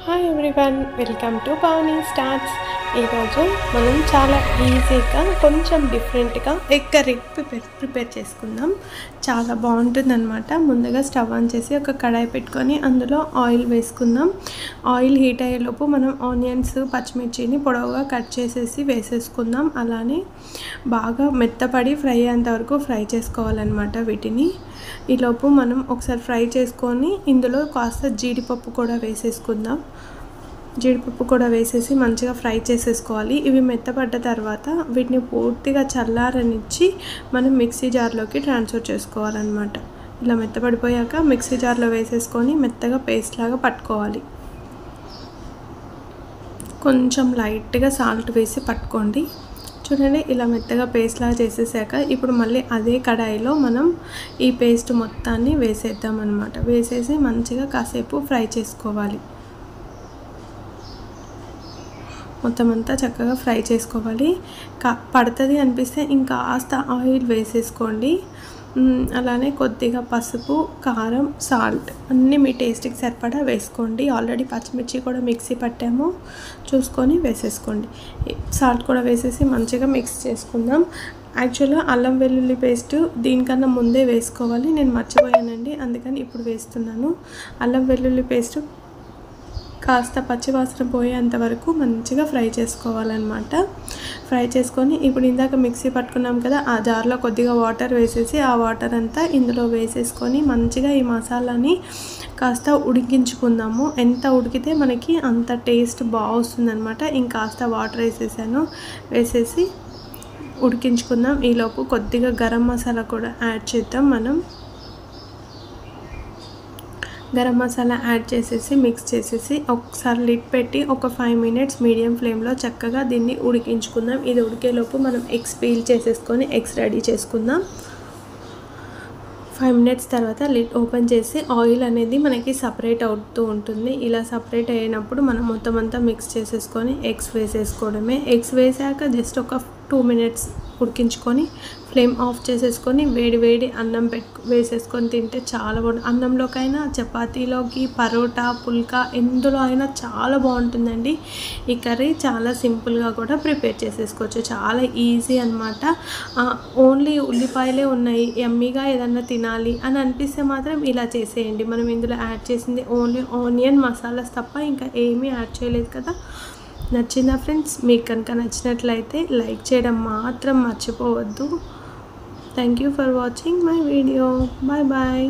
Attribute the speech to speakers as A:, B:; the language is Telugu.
A: Hi everyone, welcome to Pavani starts. ఈరోజు మనం చాలా ఈజీగా కొంచెం డిఫరెంట్గా ఎగ్ కర్రీ ప్రిపేర్ చేసుకుందాం. చాలా బాగుంటుందన్నమాట. ముందుగా స్టవ్ ఆన్ చేసి ఒక కడాయి పెట్టుకొని అందులో ఆయిల్ వేసుకుందాం. ఆయిల్ హీట్ అయ్యేలోపు మనం ఆనియన్స్, పచ్చిమిర్చిని పొడవుగా కట్ చేసేసి వేసేసుకుందాం. అలానే బాగా మెత్తపడి ఫ్రై అయ్యేంత వరకు ఫ్రై చేసుకోవాలన్నమాట. వీటిని ఈలోపు మనం ఒకసారి ఫ్రై చేసుకొని ఇందులో కాస్త జీడిపప్పు కూడా వేసేసుకుందాం. జీడిపప్పు కూడా వేసేసి మంచిగా ఫ్రై చేసేసుకోవాలి. ఇవి మెత్తపడ్డ తర్వాత వీటిని పూర్తిగా చల్లారనిచ్చి మనం మిక్సీ జార్లోకి ట్రాన్స్ఫర్ చేసుకోవాలన్నమాట. ఇలా మెత్తపడిపోయాక మిక్సీ జార్లో వేసేసుకొని మెత్తగా పేస్ట్ లాగా పట్టుకోవాలి. కొంచెం లైట్గా సాల్ట్ వేసి పట్టుకోండి. చూడండి, ఇలా మెత్తగా పేస్ట్ లాగా చేసేసాక ఇప్పుడు మళ్ళీ అదే కడాయిలో మనం ఈ పేస్ట్ మొత్తాన్ని వేసేద్దాం అన్నమాట. వేసేసి మంచిగా కాసేపు ఫ్రై చేసుకోవాలి. మొత్తం అంతా చక్కగా ఫ్రై చేసుకోవాలి. పడుతుంది అనిపిస్తే ఇంకాస్త ఆయిల్ వేసేసుకోండి. అలానే కొద్దిగా పసుపు, కారం, సాల్ట్ అన్నీ మీ టేస్ట్కి సరిపడా వేసుకోండి. ఆల్రెడీ పచ్చిమిర్చి కూడా మిక్సీ పట్టాము, చూసుకొని వేసేసుకోండి. సాల్ట్ కూడా వేసేసి మంచిగా మిక్స్ చేసుకుందాం. యాక్చువల్గా అల్లం వెల్లుల్లి పేస్ట్ దీనికన్నా ముందే వేసుకోవాలి, నేను మర్చిపోయానండి, అందుకని ఇప్పుడు వేస్తున్నాను. అల్లం వెల్లుల్లి పేస్ట్ కాస్త పచ్చివాసన పోయేంత వరకు మంచిగా ఫ్రై చేసుకోవాలన్నమాట. ఫ్రై చేసుకొని ఇప్పుడు ఇందాక మిక్సీ పట్టుకున్నాం కదా, ఆ జార్లో కొద్దిగా వాటర్ వేసేసి ఆ వాటర్ అంతా ఇందులో వేసేసుకొని మంచిగా ఈ మసాలాని కాస్త ఉడికించుకుందాము. ఎంత ఉడికితే మనకి అంత టేస్ట్ బాగా వస్తుందన్నమాట. ఇంకాస్త వాటర్ వేసేసి ఉడికించుకుందాం. ఈలోపు కొద్దిగా గరం మసాలా కూడా యాడ్ చేద్దాం. మనం గరం మసాలా యాడ్ చేసేసి మిక్స్ చేసేసి ఒకసారి లిడ్ పెట్టి ఒక 5 మినిట్స్ మీడియం ఫ్లేమ్లో చక్కగా దీన్ని ఉడికించుకుందాం. ఇది ఉడికేలోపు మనం ఎగ్స్ పీల్ చేసేసుకొని ఎగ్స్ రెడీ చేసుకుందాం. 5 మినిట్స్ తర్వాత లిడ్ ఓపెన్ చేసి ఆయిల్ అనేది మనకి సపరేట్ అవుతూ ఉంటుంది. ఇలా సపరేట్ అయినప్పుడు మనం మొత్తం అంతా మిక్స్ చేసేసుకొని ఎగ్స్ వేసేసుకోవడమే. ఎగ్స్ వేసాక జస్ట్ ఒక 2 మినిట్స్ ఉడికించుకొని ఫ్లేమ్ ఆఫ్ చేసేసుకొని వేడి అన్నం వేసేసుకొని తింటే చాలా బాగుంటుంది. అన్నంలోకైనా, చపాతీలోకి, పరోటా, పుల్కా ఎందులో అయినా చాలా బాగుంటుందండి. ఈ కర్రీ చాలా సింపుల్గా కూడా ప్రిపేర్ చేసేసుకోవచ్చు. చాలా ఈజీ అన్నమాట. ఓన్లీ ఉల్లిపాయలే ఉన్నాయి, యమ్మీగా ఏదన్నా తినాలి అని అనిపిస్తే మాత్రం ఇలా చేసేయండి. మనం ఇందులో యాడ్ చేసింది ఓన్లీ ఆనియన్ మసాలాస్ తప్ప ఇంకా ఏమీ యాడ్ చేయలేదు కదా. నచ్చిందా ఫ్రెండ్స్? మీకు కనుక నచ్చినట్లయితే లైక్ చేయడం మాత్రం మర్చిపోవద్దు. Thank you for watching my video. Bye bye.